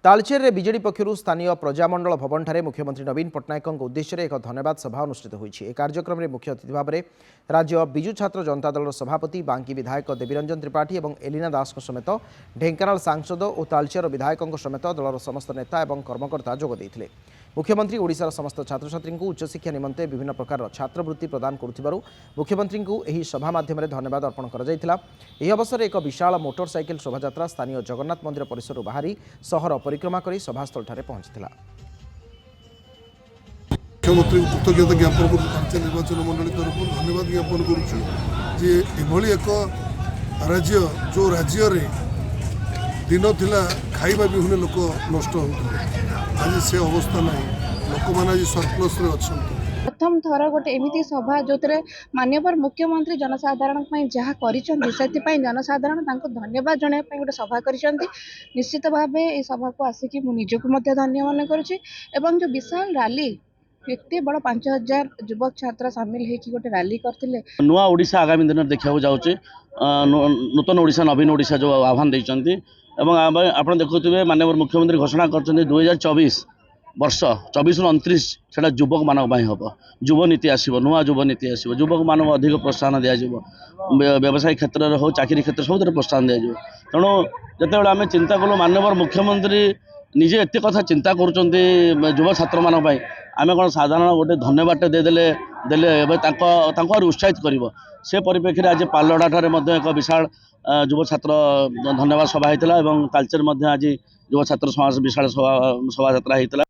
तालचेर में बीजेडी पक्षर स्थानीय प्रजामंडल भवन ठारे मुख्यमंत्री नवीन पट्टनायक उद्देश्य एक धन्यवाद सभा अनुष्ठित होती है। कार्यक्रम में मुख्य अतिथि भाव में राज्य बिजु छात्र जनता दल सभापति बांकी विधायक देवीरंजन त्रिपाठी और एलिना दास समेत ढेंकानाल सांसद और तालचेर विधायकों समेत दलर समस्त नेता और कर्मकर्ता जोगदे। मुख्यमंत्री ओडिशार समस्त छात्र छात्री उच्चशिक्षा निमंते विभिन्न प्रकार छात्रवृत्ति प्रदान करुथिबारु मुख्यमंत्री को एही सभा माध्यम धन्यवाद अर्पण करा जायथिला। एही अवसर एक विशाल मोटरसाइकेल शोभायात्रा स्थानीय जगन्नाथ मंदिर परिसर बाहरी सहर परिक्रमा कर सभास्थल ठारे पहुंचीला। मुख्यमंत्री कृतज्ञता ज्ञापन कर निर्वाचन मंडली तरफ धन्यवाद ज्ञापन करुँच एक राज्य जो राज्य रे दिन थिला खाइबा विहुने लोक नष्ट होते आज से अवस्था ना लोक मैंने आज सरप्लस रे अच्छा। प्रथम थर गोटे एमती सभा जो माननीय मुख्यमंत्री जनसाधारण जहाँ कर जनसाधारण धन्यवाद जन गोटे सभा कर निश्चित भाव ये सभा को आसिक निजक धन्य मन कर जो विशाल रैली एत बड़ 5000 युवक छात्र सामिल होकर गोटे रैली करते नुआ ओडिशा आगामी दिन देखा जाऊँगी नूतन ओडिशा नवीन ओडिशा जो आह्वान देते आप देखुए माननीय मुख्यमंत्री घोषणा कर 2024 वर्ष 24 ରୁ 29 से युवक मान हम युव नीति आसो नुआ युव नीति आसो युवक मान अधिक प्रोत्साहन दिज्व व्यवसाय क्षेत्र में हो चाकरी क्षेत्र सब प्रोत्साहन दिज्व। तेणु जिते आम चिंता कलु माननीय मुख्यमंत्री निजे एत कथा चिंता कर युव छात्र मान आम कौन साधारण गोटे धन्यवाद देले उत्साहित कर से परिप्रेक्षी आज पालड़ा ठारे एक विशाल युव छात्र धन्यवाद सभा होता है। तालचेर आज युव छात्र समाज विशाल शोभा यात्रा होता है।